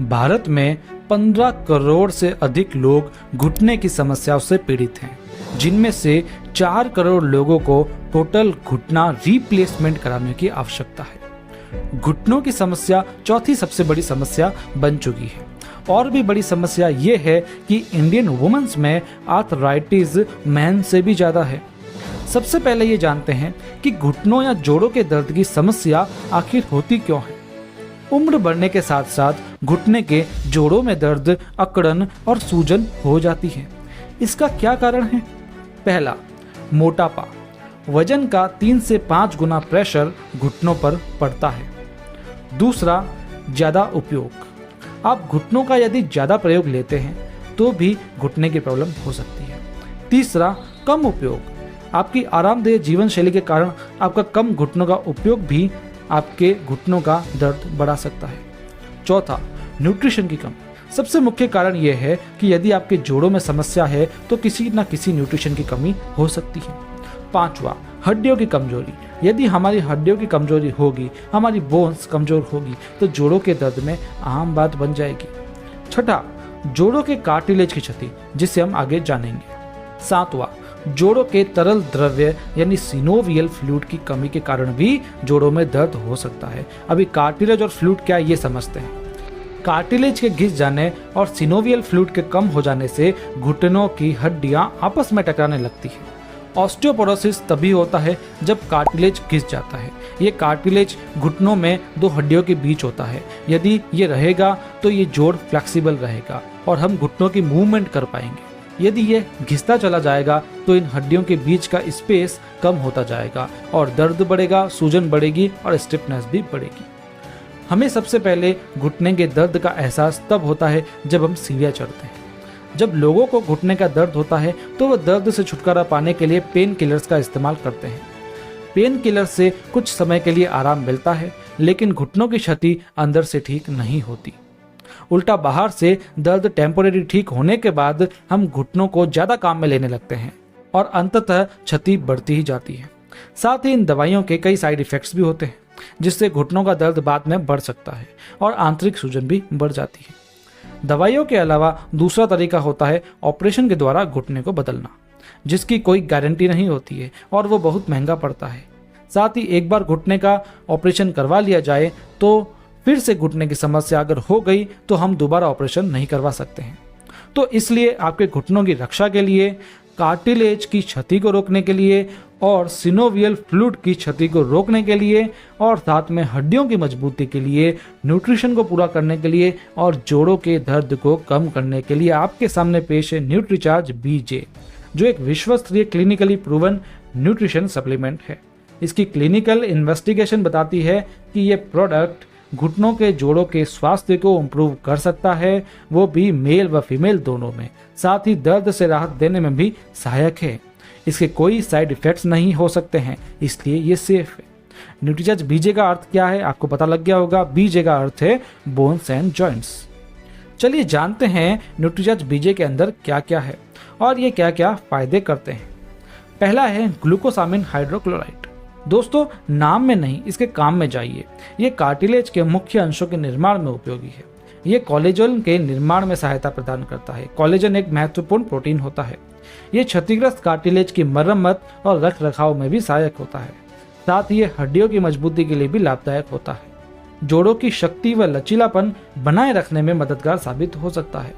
भारत में 15 करोड़ से अधिक लोग घुटने की समस्याओं से पीड़ित हैं, जिनमें से 4 करोड़ लोगों को टोटल घुटना रिप्लेसमेंट कराने की आवश्यकता है। घुटनों की समस्या चौथी सबसे बड़ी समस्या बन चुकी है। और भी बड़ी समस्या ये है कि इंडियन वुमेन्स में आर्थराइटिस मैन से भी ज़्यादा है। सबसे पहले ये जानते हैं कि घुटनों या जोड़ों के दर्द की समस्या आखिर होती क्यों है। उम्र बढ़ने के साथ साथ घुटने के जोड़ों में दर्द, अकड़न और सूजन हो जाती है। इसका क्या कारण है? पहला, मोटापा। वजन का 3 से 5 गुना प्रेशर घुटनों पर पड़ता है। दूसरा, ज़्यादा उपयोग। आप घुटनों का यदि ज़्यादा प्रयोग लेते हैं तो भी घुटने की प्रॉब्लम हो सकती है। तीसरा, कम उपयोग। आपकी आरामदेह जीवन शैली के कारण आपका कम घुटनों का उपयोग भी आपके घुटनों का दर्द बढ़ा सकता है। चौथा, न्यूट्रिशन की कमी। सबसे मुख्य कारण यह है कि यदि आपके जोड़ों में समस्या है तो किसी न किसी न्यूट्रिशन की कमी हो सकती है। पांचवा, हड्डियों की कमजोरी। यदि हमारी हड्डियों की कमजोरी होगी, हमारी बोन्स कमजोर होगी तो जोड़ों के दर्द में आम बात बन जाएगी। छठा, जोड़ों के कार्टिलेज की क्षति, जिसे हम आगे जानेंगे। सातवां, जोड़ों के तरल द्रव्य यानी सिनोवियल फ्लूइड की कमी के कारण भी जोड़ों में दर्द हो सकता है। अभी कार्टिलेज और फ्लूइड क्या ये समझते हैं। कार्टिलेज के घिस जाने और सिनोवियल फ्लूइड के कम हो जाने से घुटनों की हड्डियां आपस में टकराने लगती है। ऑस्टियोपोरोसिस तभी होता है जब कार्टिलेज घिस जाता है। ये कार्टिलेज घुटनों में दो हड्डियों के बीच होता है। यदि ये रहेगा तो ये जोड़ फ्लेक्सिबल रहेगा और हम घुटनों की मूवमेंट कर पाएंगे। यदि ये घिसता चला जाएगा तो इन हड्डियों के बीच का स्पेस कम होता जाएगा और दर्द बढ़ेगा, सूजन बढ़ेगी और स्टिफनेस भी बढ़ेगी। हमें सबसे पहले घुटने के दर्द का एहसास तब होता है जब हम सीढ़ियाँ चढ़ते हैं। जब लोगों को घुटने का दर्द होता है तो वह दर्द से छुटकारा पाने के लिए पेन किलर्स का इस्तेमाल करते हैं। पेन किलर से कुछ समय के लिए आराम मिलता है, लेकिन घुटनों की क्षति अंदर से ठीक नहीं होती। उल्टा बाहर से दर्द टेम्पोरेरी ठीक होने के बाद हम घुटनों को ज़्यादा काम में लेने लगते हैं और अंततः क्षति बढ़ती ही जाती है। साथ ही इन दवाइयों के कई साइड इफ़ेक्ट्स भी होते हैं, जिससे घुटनों का दर्द बाद में बढ़ सकता है और आंतरिक सूजन भी बढ़ जाती है। दवाइयों के अलावा दूसरा तरीका होता है ऑपरेशन के द्वारा घुटने को बदलना, जिसकी कोई गारंटी नहीं होती है और वो बहुत महंगा पड़ता है। साथ ही एक बार घुटने का ऑपरेशन करवा लिया जाए तो फिर से घुटने की समस्या अगर हो गई तो हम दोबारा ऑपरेशन नहीं करवा सकते हैं। तो इसलिए आपके घुटनों की रक्षा के लिए, कार्टिलेज की क्षति को रोकने के लिए और सिनोवियल फ्लूइड की क्षति को रोकने के लिए और साथ में हड्डियों की मजबूती के लिए, न्यूट्रिशन को पूरा करने के लिए और जोड़ों के दर्द को कम करने के लिए आपके सामने पेश है न्यूट्रीचार्ज बीजे, जो एक विश्वस्तरीय क्लिनिकली प्रूवन न्यूट्रिशन सप्लीमेंट है। इसकी क्लिनिकल इन्वेस्टिगेशन बताती है कि ये प्रोडक्ट घुटनों के जोड़ों के स्वास्थ्य को इम्प्रूव कर सकता है, वो भी मेल व फीमेल दोनों में। साथ ही दर्द से राहत देने में भी सहायक है। इसके कोई साइड इफेक्ट्स नहीं हो सकते हैं, इसलिए ये सेफ है। न्यूट्रीचार्ज बीजे का अर्थ क्या है आपको पता लग गया होगा। बीजे का अर्थ है बोन्स एंड जॉइंट्स। चलिए जानते हैं न्यूट्रीचार्ज बीजे के अंदर क्या क्या है और ये क्या क्या फायदे करते हैं। पहला है ग्लूकोसामिन हाइड्रोक्लोराइड। दोस्तों, नाम में नहीं इसके काम में जाइए। ये कार्टिलेज के मुख्य अंशों के निर्माण में उपयोगी है। ये कोलेजन के निर्माण में सहायता प्रदान करता है। कोलेजन एक महत्वपूर्ण प्रोटीन होता है। ये क्षतिग्रस्त कार्टिलेज की मरम्मत और रख रखाव में भी सहायक होता है। साथ ही ये हड्डियों की मजबूती के लिए भी लाभदायक होता है। जोड़ों की शक्ति व लचीलापन बनाए रखने में मददगार साबित हो सकता है।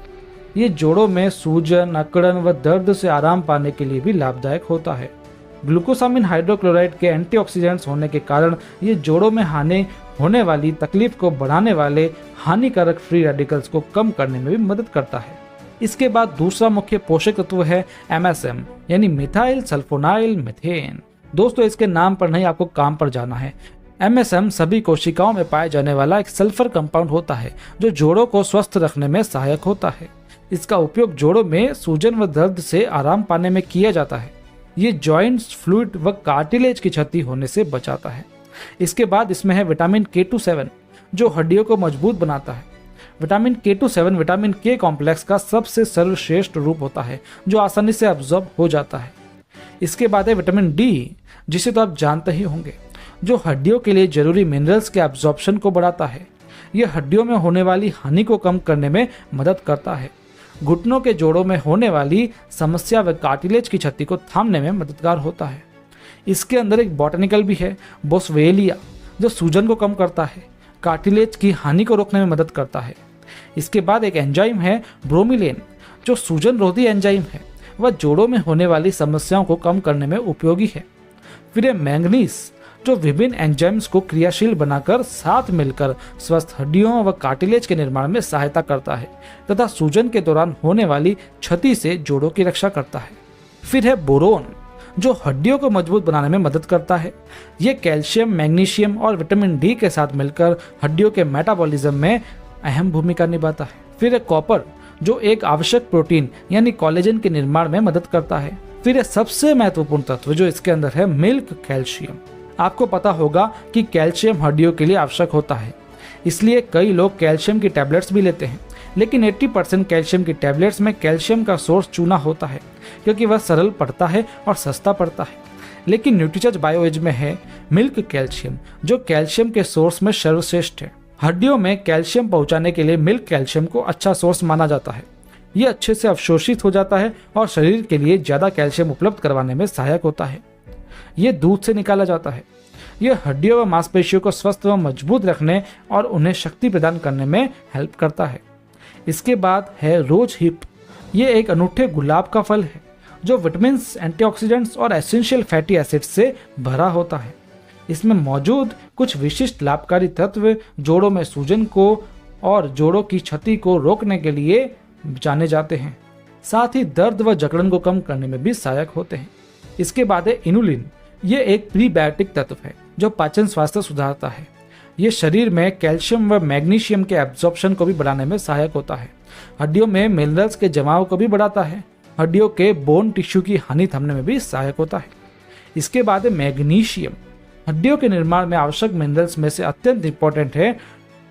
ये जोड़ों में सूजन, अकड़न व दर्द से आराम पाने के लिए भी लाभदायक होता है। ग्लूकोसामिन हाइड्रोक्लोराइड के एंटीऑक्सीडेंट्स होने के कारण ये जोड़ों में होने वाली तकलीफ को बढ़ाने वाले हानिकारक फ्री रेडिकल्स को कम करने में भी मदद करता है। इसके बाद दूसरा मुख्य पोषक तत्व है MSM यानी मिथाइल सल्फोनाइल मीथेन। दोस्तों, इसके नाम पर नहीं आपको काम पर जाना है। MSM सभी कोशिकाओं में पाए जाने वाला एक सल्फर कंपाउंड होता है जो जोड़ों को स्वस्थ रखने में सहायक होता है। इसका उपयोग जोड़ों में सूजन व दर्द से आराम पाने में किया जाता है। ये जॉइंट्स, फ्लूइड व कार्टिलेज की क्षति होने से बचाता है। इसके बाद इसमें है विटामिन K27 जो हड्डियों को मजबूत बनाता है। Vitamin K27 vitamin K complex का सबसे सर्वश्रेष्ठ रूप होता है जो आसानी से अब्जॉर्ब हो जाता है। इसके बाद है विटामिन D, जिसे तो आप जानते ही होंगे, जो हड्डियों के लिए जरूरी मिनरल्स के अब्जॉर्प्शन को बढ़ाता है। यह हड्डियों में होने वाली हानि को कम करने में मदद करता है। घुटनों के जोड़ों में होने वाली समस्या व कार्टिलेज की क्षति को थामने में मददगार होता है। इसके अंदर एक बॉटनिकल भी है, बोसवेलिया, जो सूजन को कम करता है, कार्टिलेज की हानि को रोकने में मदद करता है। इसके बाद एक एंजाइम है ब्रोमिलेन, जो सूजन रोधी एंजाइम है, वह जोड़ों में होने वाली समस्याओं को कम करने में उपयोगी है। फिर है मैंगनीज, जो विभिन्न एंजाइम्स को क्रियाशील बनाकर साथ मिलकर स्वस्थ हड्डियों व कार्टिलेज के निर्माण में सहायता करता है तथा सूजन के दौरान होने वाली क्षति से जोड़ों की रक्षा करता है। फिर है बोरोन, जो हड्डियों को मजबूत बनाने में मदद करता है। ये कैल्शियम, मैग्नीशियम और विटामिन डी के साथ मिलकर हड्डियों के मेटाबॉलिज्म में अहम भूमिका निभाता है। फिर है कॉपर, जो एक आवश्यक प्रोटीन यानी कोलेजन के निर्माण में मदद करता है। फिर है सबसे महत्वपूर्ण तत्व जो इसके अंदर है, मिल्क कैल्शियम। आपको पता होगा कि कैल्शियम हड्डियों के लिए आवश्यक होता है, इसलिए कई लोग कैल्शियम की टैबलेट्स भी लेते हैं। लेकिन 80% कैल्शियम की टैबलेट्स में कैल्शियम का सोर्स चुना होता है, क्योंकि वह सरल पड़ता है और सस्ता पड़ता है। लेकिन न्यूट्रीचार्ज बायोएज में है मिल्क कैल्शियम, जो कैल्शियम के सोर्स में सर्वश्रेष्ठ है। हड्डियों में कैल्शियम पहुंचाने के लिए मिल्क कैल्शियम को अच्छा सोर्स माना जाता है। ये अच्छे से अवशोषित हो जाता है और शरीर के लिए ज्यादा कैल्शियम उपलब्ध करवाने में सहायक होता है। ये दूध से निकाला जाता है। यह हड्डियों व मांसपेशियों को स्वस्थ व मजबूत रखने और उन्हें शक्ति प्रदान करने में हेल्प करता है। इसके बाद है रोज हिप। ये एक अनूठे गुलाब का फल है, जो विटामिन, एंटीऑक्सीडेंट्स और एसेंशियल फैटी एसिड्स से भरा होता है। इसमें मौजूद कुछ विशिष्ट लाभकारी तत्व जोड़ों में सूजन को और जोड़ों की क्षति को रोकने के लिए जाने जाते हैं। साथ ही दर्द व जकड़न को कम करने में भी सहायक होते हैं। इसके बाद है इनुलिन। ये एक प्रीबायोटिक तत्व है जो पाचन स्वास्थ्य सुधारता है। ये शरीर में कैल्शियम व मैग्नीशियम के एब्जॉर्प्शन को भी बढ़ाने में सहायक होता है। हड्डियों में मिनरल्स के जमाव को भी बढ़ाता है। हड्डियों के बोन टिश्यू की हानि थमने में भी सहायक होता है। इसके बाद है मैग्नीशियम। हड्डियों के निर्माण में आवश्यक मिनरल्स में से अत्यंत इंपॉर्टेंट है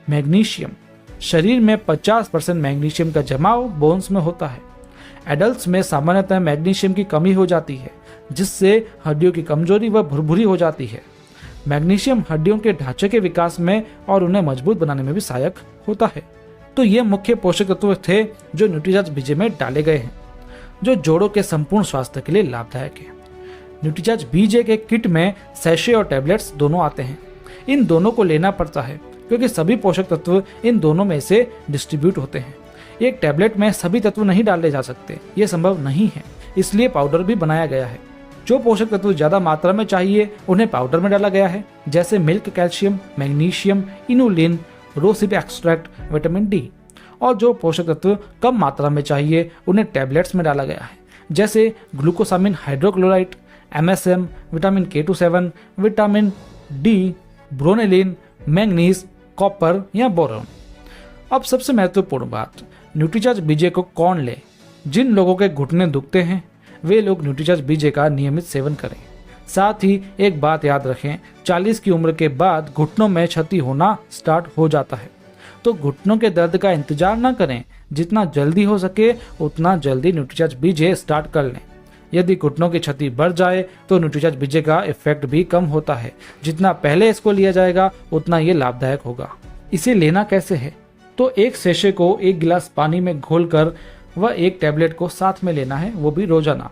मैग्नीशियम। शरीर में 50% मैग्नीशियम का जमाव बोन्स में होता है। एडल्ट्स में सामान्यतः मैग्नीशियम की कमी हो जाती है, जिससे हड्डियों की कमजोरी व भुरभुरी हो जाती है। मैग्नीशियम हड्डियों के ढांचे के विकास में और उन्हें मजबूत बनाने में भी सहायक होता है। तो ये मुख्य पोषक तत्व थे जो न्यूट्रीचार्ज बीजे में डाले गए हैं, जो जोड़ों के संपूर्ण स्वास्थ्य के लिए लाभदायक है। न्यूट्रीचार्ज बीजे के किट में सैशे और टैबलेट्स दोनों आते हैं। इन दोनों को लेना पड़ता है क्योंकि सभी पोषक तत्व इन दोनों में से डिस्ट्रीब्यूट होते हैं। एक टैबलेट में सभी तत्व नहीं डाले जा सकते, ये संभव नहीं है, इसलिए पाउडर भी बनाया गया है। जो पोषक तत्व ज्यादा मात्रा में चाहिए उन्हें पाउडर में डाला गया है, जैसे milk calcium, magnesium, inulin, rosehip extract, vitamin D. और जो पोषक तत्व कम मात्रा में चाहिए उन्हें टैबलेट्स में डाला गया है, जैसे glucosamine hydrochloride, MSM, vitamin K27, vitamin D, bromelain, manganese, copper या बोरॉन। अब सबसे महत्वपूर्ण बात, न्यूट्रीचार्ज बीजे को कौन ले? जिन लोगों के घुटने दुखते हैं वे लोग न्यूट्रीचार्ज बीजे का नियमित सेवन करें। साथ ही एक बात याद रखें, 40 की उम्र के बाद घुटनों में क्षति होना स्टार्ट हो जाता है, तो घुटनों के दर्द का इंतजार न करें। जितना जल्दी हो सके उतना जल्दी न्यूट्रीचार्ज बीजे स्टार्ट कर लें। यदि घुटनों की क्षति बढ़ जाए तो न्यूट्रीचार्ज बीजे का इफेक्ट भी कम होता है। जितना पहले इसको लिया जाएगा उतना ये लाभदायक होगा। इसे लेना कैसे है? तो एक सेशे को 1 गिलास पानी में घोलकर वह एक टैबलेट को साथ में लेना है, वो भी रोजाना।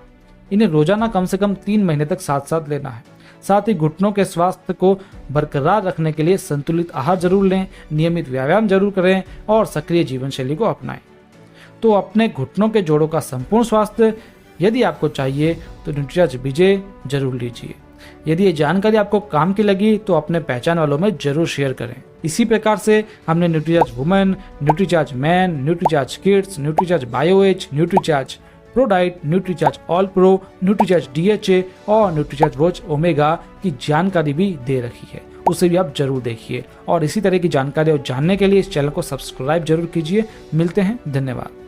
इन्हें रोजाना कम से कम 3 महीने तक साथ साथ लेना है। साथ ही घुटनों के स्वास्थ्य को बरकरार रखने के लिए संतुलित आहार जरूर लें, नियमित व्यायाम जरूर करें और सक्रिय जीवन शैली को अपनाएं। तो अपने घुटनों के जोड़ों का संपूर्ण स्वास्थ्य यदि आपको चाहिए तो न्यूट्रीचार्ज बीजे जरूर लीजिए। यदि ये जानकारी आपको काम की लगी तो अपने पहचान वालों में जरूर शेयर करें। इसी प्रकार से हमने Nutricharge women, Nutricharge man, Nutricharge kids, Nutricharge bioage, Nutricharge pro diet, Nutricharge all pro, Nutricharge DHA और न्यूट्रीचार्ज रोज ओमेगा की जानकारी भी दे रखी है, उसे भी आप जरूर देखिए। और इसी तरह की जानकारी और जानने के लिए इस चैनल को सब्सक्राइब जरूर कीजिए। मिलते हैं, धन्यवाद।